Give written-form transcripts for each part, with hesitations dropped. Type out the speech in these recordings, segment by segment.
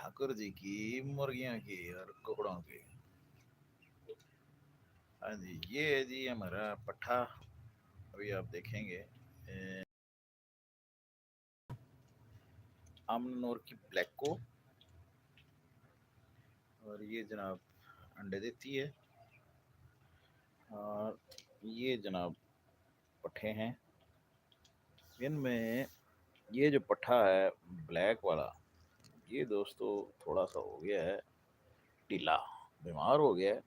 ठाकुर जी की मुर्गियों की और कुकड़ों की। हाँ जी, ये है जी हमारा पट्ठा। अभी आप देखेंगे आमनोर की ब्लैक को, और ये जनाब अंडे देती है। और ये जनाब पट्ठे हैं। इनमें ये जो पट्ठा है ब्लैक वाला, ये दोस्तों थोड़ा सा हो गया है ढीला, बीमार हो गया है।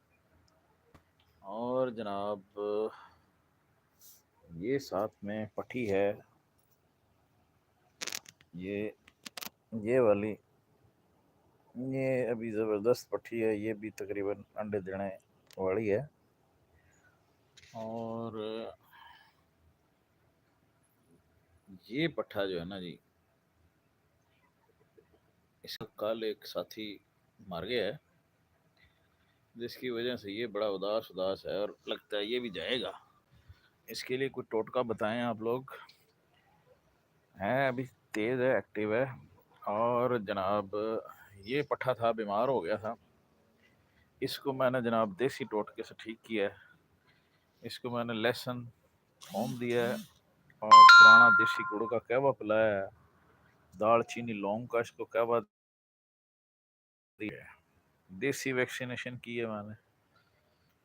और जनाब ये साथ में पट्टी है, ये ये वाली, ये अभी ज़बरदस्त पट्टी है। ये भी तकरीबन अंडे देने वाली है। और ये पट्ठा जो है ना जी, इसका कल एक साथी मर गया है, जिसकी वजह से ये बड़ा उदास उदास है और लगता है ये भी जाएगा। इसके लिए कोई टोटका बताएं आप लोग। है अभी तेज़ है, एक्टिव है। और जनाब ये पट्ठा था, बीमार हो गया था। इसको मैंने जनाब देसी टोटके से ठीक किया है। इसको मैंने लहसुन थोम दिया है और पुराना देसी गुड़ का कहवा पिलाया है। दाल चीनी लौंग का इसको कहवा दिया है। देसी वैक्सीनेशन की है मैंने।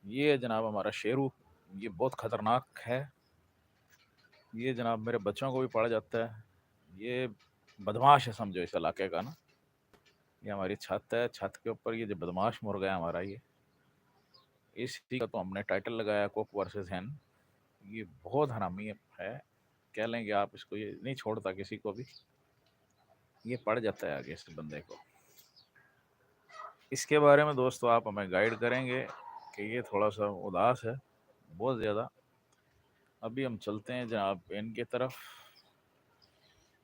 ये है जनाब हमारा शेरू। ये बहुत ख़तरनाक है। ये जनाब मेरे बच्चों को भी पड़ जाता है। ये बदमाश है समझो इस इलाके का ना। ये हमारी छत है, छत के ऊपर ये जो बदमाश मुर्गा है हमारा, ये इसी का तो हमने टाइटल लगाया कुक वर्सेस हैन। ये बहुत हरामी है, कह लेंगे आप इसको। ये नहीं छोड़ता किसी को भी, ये पड़ जाता है आगे से बंदे को। इसके बारे में दोस्तों आप हमें गाइड करेंगे कि ये थोड़ा सा उदास है बहुत ज़्यादा। अभी हम चलते हैं जनाब इनके तरफ।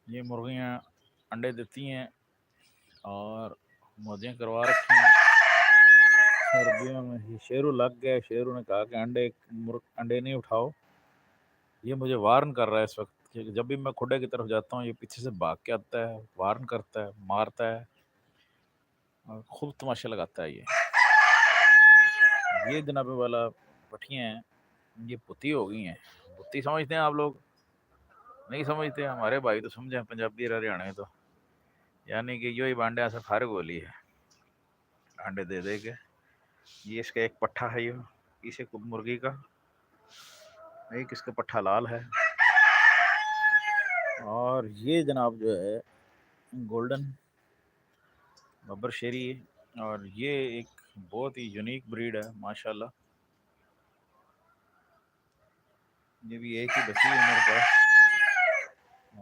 ये मुर्गियाँ अंडे देती हैं और मौजें करवा रखी हैं। सर्दियों में ही शेरू लग गया। शेरू ने कहा कि अंडे नहीं उठाओ। ये मुझे वार्न कर रहा है इस वक्त कि जब भी मैं खुडे की तरफ जाता हूँ ये पीछे से भाग के आता है, वार्न करता है, मारता है और खूब तमाशे लगाता है। ये जनाब वाला पठियाँ हैं, ये पुती हो गई हैं। पुती समझते हैं आप लोग? नहीं समझते। हमारे भाई तो समझे पंजाबी हरियाणा में तो, यानी कि यो ही बांडे से फारग होली है अंडे दे दे के। ये इसका एक पट्ठा है, ये इसे मुर्गी का एक इसका पट्ठा लाल है। और ये जनाब जो है गोल्डन बब्बर शेरी है। और ये एक बहुत ही यूनिक ब्रीड है माशाल्लाह। ये भी एक ही बची है मेरे पास।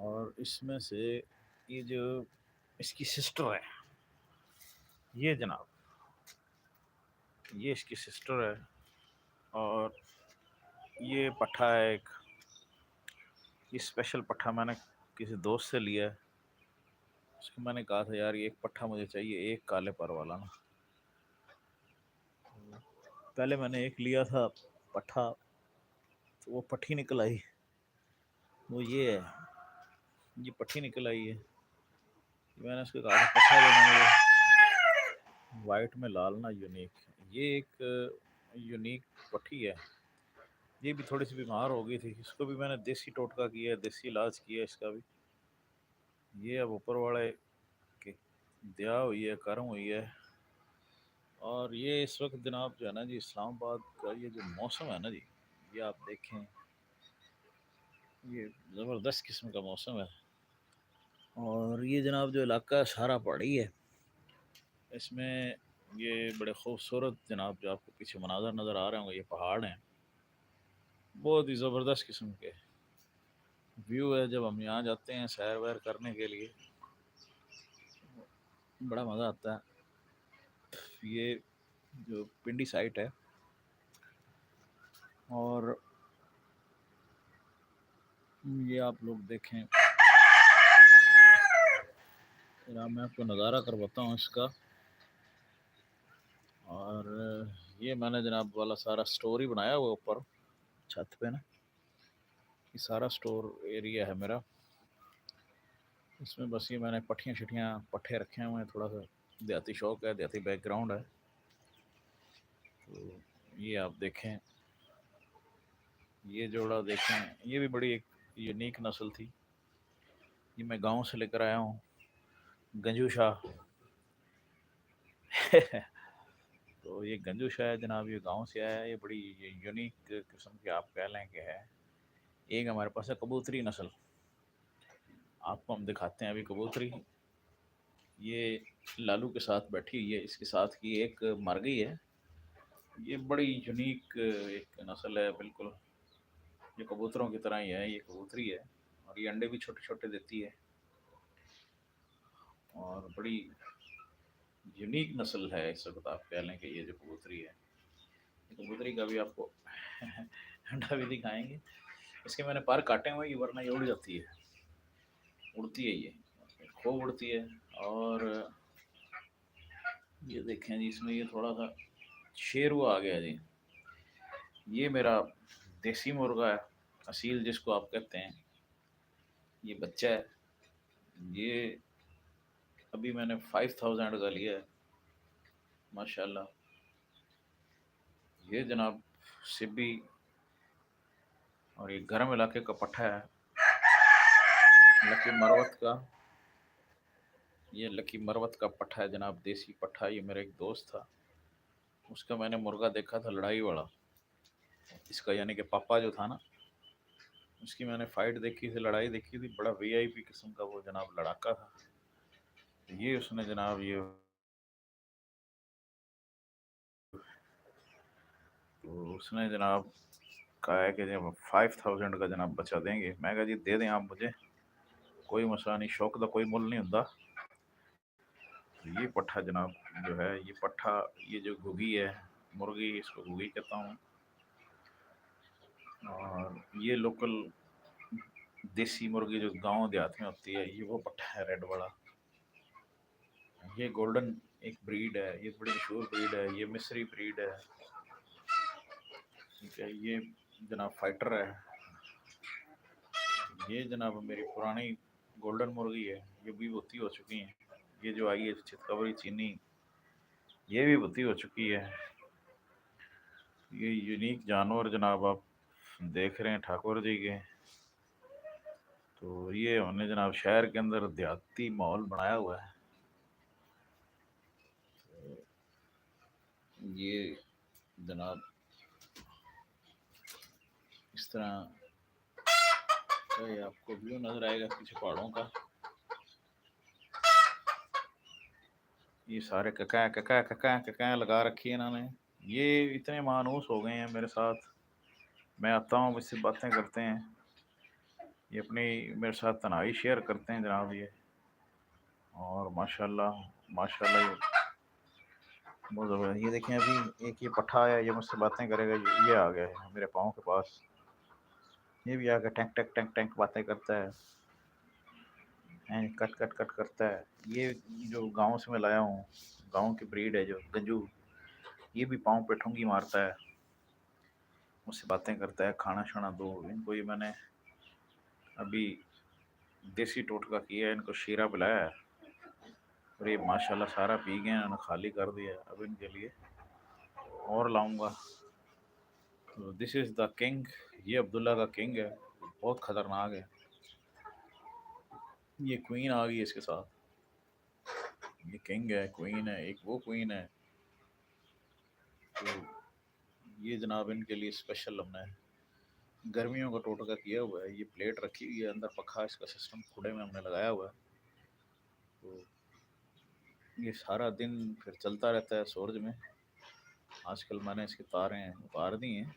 और इसमें से ये जो इसकी सिस्टर है, ये जनाब ये इसकी सिस्टर है। और ये पट्ठा है एक, ये स्पेशल पट्ठा मैंने किसी दोस्त से लिया है। उसको मैंने कहा था यार ये एक पट्ठा मुझे चाहिए, एक काले पर वाला ना। पहले मैंने एक लिया था पट्ठा, तो वो पट्ठी निकल आई। वो ये है, ये पट्ठी निकल आई है। मैंने उसको कहा था पट्ठा देना मुझे, वाइट में लाल ना, यूनिक। ये एक यूनिक पट्ठी है। ये भी थोड़ी सी बीमार हो गई थी। इसको भी मैंने देसी टोटका किया है, देसी इलाज किया है इसका भी। ये अब ऊपर वाले की दया हुई है, करम हुई है। और ये इस वक्त जनाब जो है ना जी, इस्लामाबाद का ये जो मौसम है ना जी, ये आप देखें, ये ज़बरदस्त किस्म का मौसम है। और ये जनाब जो इलाका है सारा पहाड़ी है। इसमें ये बड़े खूबसूरत जनाब जो आपको पीछे मनाज़र नज़र आ रहे होंगे, ये पहाड़ हैं, बहुत ही ज़बरदस्त किस्म के व्यू है। जब हम यहाँ जाते हैं सैर वैर करने के लिए, बड़ा मज़ा आता है। ये जो पिंडी साइट है, और ये आप लोग देखें, जरा मैं आपको नज़ारा करवाता हूँ इसका। और ये मैंने जनाब वाला सारा स्टोर ही बनाया हुआ ऊपर छत पे ना। ये सारा स्टोर एरिया है मेरा। इसमें बस ये मैंने पट्ठियाँ शट्ठियाँ पट्ठे रखे हुए हैं थोड़ा सा देहाती शौक है, देहाती बैकग्राउंड है। तो ये आप देखें, ये जोड़ा देखें, ये भी बड़ी एक यूनिक नस्ल थी। ये मैं गांव से लेकर आया हूँ, गंजू शाह। तो ये गंजू शाह है जनाब, ये गांव से आया है। ये बड़ी यूनिक किस्म की आप कह लें कि है। एक हमारे पास है कबूतरी नस्ल, आपको हम दिखाते हैं अभी कबूतरी। ये लालू के साथ बैठी हुई है, इसके साथ की एक मर गई है। ये बड़ी यूनिक एक नस्ल है बिल्कुल, ये कबूतरों की तरह ही है, ये कबूतरी है और ये अंडे भी छोटे छोटे देती है और बड़ी यूनिक नस्ल है। इस वक्त आप कह लें कि ये जो कबूतरी है, ये कबूतरी का भी आपको अंडा भी दिखाएंगे। इसके मैंने पर काटे हुए, ये वरना ये उड़ जाती है, उड़ती है ये, खूब उड़ती है। और ये देखें जी, इसमें ये थोड़ा सा शेरवा आ गया जी। ये मेरा देसी मुर्गा है, असील जिसको आप कहते हैं। ये बच्चा है, ये अभी मैंने 5000 का लिया है माशाल्लाह। ये जनाब सिब्बी और ये गर्म इलाके का पट्ठा है, लकी मरवत का। ये लकी मरवत का पट्ठा है जनाब, देसी पट्ठा। ये मेरा एक दोस्त था, उसका मैंने मुर्गा देखा था लड़ाई वाला, इसका यानी कि पापा जो था ना, उसकी मैंने फाइट देखी थी, लड़ाई देखी थी। बड़ा वीआईपी किस्म का वो जनाब लड़ाका था। ये उसने जनाब ये, तो उसने जनाब कहा है कि जब 5000 का जनाब बचा देंगे। मैं कहा जी दे दें आप मुझे, कोई मसला नहीं, शौक का कोई मुल नहीं होता। तो ये पट्ठा जनाब जो है, ये पट्ठा, ये जो घुगी है मुर्गी, इसको घुगी कहता हूँ। और ये लोकल देसी मुर्गी जो गांव देहात में होती है, ये वो पट्ठा है रेड वाला। ये गोल्डन एक ब्रीड है, ये बड़ी मशहूर ब्रीड है, ये मिस्री ब्रीड है। ठीक है, ये जनाब फाइटर है। ये जनाब मेरी पुरानी गोल्डन मुर्गी है, ये भी भुत्ती हो चुकी है। ये जो आई है चितकबरी चीनी, ये भी भुत्ती हो चुकी है। ये यूनिक जानवर जनाब आप देख रहे हैं ठाकुर जी के। तो ये हमने जनाब शहर के अंदर देहाती माहौल बनाया हुआ है। ये जनाब इस तरह का ये आपको व्यू नजर आएगा पीछे पहाड़ों का। ये सारे कका कका कका कका लगा रखी है इन्होंने। ये इतने मानूस हो गए हैं मेरे साथ, मैं आता हूँ इससे बातें करते हैं, ये अपनी मेरे साथ तन्हाई शेयर करते हैं जनाब ये। और माशाल्लाह माशाल्लाह ये बहुत ज़बरदस्त। ये देखें अभी एक ये पट्ठा है, ये मुझसे बातें करेगा। ये आ गया है मेरे पाँव के पास, ये भी आकर टैंक टैंक टैंक टैंक बातें करता है, कट कट कट करता है। ये जो गांव से मैं लाया हूँ, गांव की ब्रीड है जो गंजू, ये भी पाँव पे ठुंगी मारता है, मुझसे बातें करता है, खाना शाना दो इनको। ये मैंने अभी देसी टोटका किया है, इनको शीरा पिलाया है और ये माशाल्लाह सारा पी गए, इन्होंने खाली कर दिया। अब इनके लिए और लाऊंगा। तो दिस इज़ द किंग, ये अब्दुल्ला का किंग है, बहुत ख़तरनाक है। ये क्वीन आ गई है इसके साथ, ये किंग है, क्वीन है, एक वो क्वीन है। तो ये जनाब इनके लिए स्पेशल हमने गर्मियों का टोटका किया हुआ है। ये प्लेट रखी हुई है, अंदर पखा इसका सिस्टम खुड़े में हमने लगाया हुआ है। तो ये सारा दिन फिर चलता रहता है सूरज में। आजकल मैंने इसकी तारें उतार दी हैं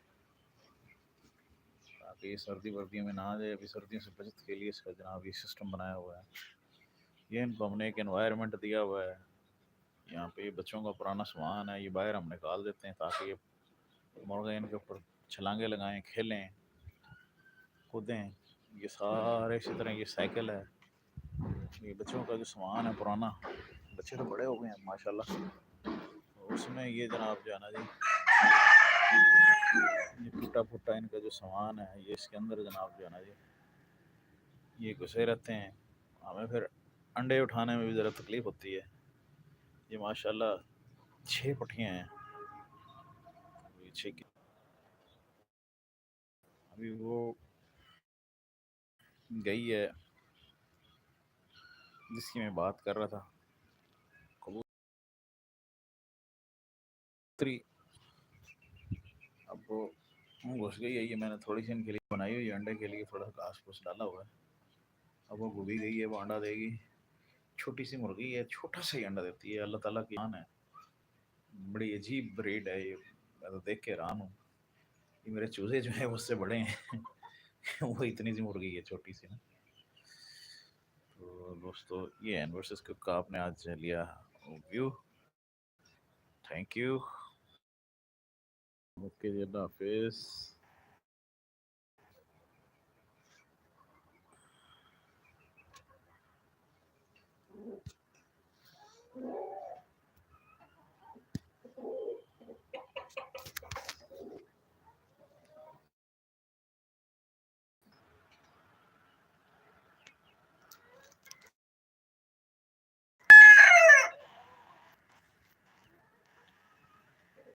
ताकि ये सर्दी वर्दियों में ना आ जाए। अभी सर्दियों से बचत के लिए इसका जनाब ये सिस्टम बनाया हुआ है। ये इनको हमने एक एनवायरनमेंट दिया हुआ है, यहाँ पे ये बच्चों का पुराना सामान है, ये बाहर हम निकाल देते हैं ताकि ये मुर्गे इनके ऊपर छलांगे लगाएं, खेलें कूदें। ये सारे इसी तरह ये साइकिल है, ये बच्चों का जो सामान है पुराना, बच्चे तो बड़े हो गए हैं माशाल्लाह। तो उसमें ये जनाब जो है ना जी, ये टूटा फूटा इनका जो सामान है, ये इसके अंदर जनाब जो है ना जी, ये घुसे रहते हैं। हमें फिर अंडे उठाने में भी ज़रा तकलीफ़ होती है, ये माशाल्लाह 6 पट्टियाँ हैं। ये 6 की अभी वो गई है जिसकी मैं बात कर रहा था, कबूतरी। अब वो घुस गई है। ये मैंने थोड़ी सी इनके लिए बनाई हुई है, अंडे के लिए थोड़ा घास फूस डाला हुआ है। अब वो घुस गई है, वो अंडा देगी। छोटी सी मुर्गी है, छोटा सा ही अंडा देती है। अल्लाह ताला की शान है। बड़ी अजीब ब्रीड है ये, मैं तो देख के हैरान हूँ। ये मेरे चूजे जो है उससे बड़े हैं। वो इतनी सी मुर्गी है, छोटी सी ना। तो दोस्तों, ये एनवर्सेस का आपने आज लिया व्यू। Thank you. ओके जी, अल्लाह हाफिज।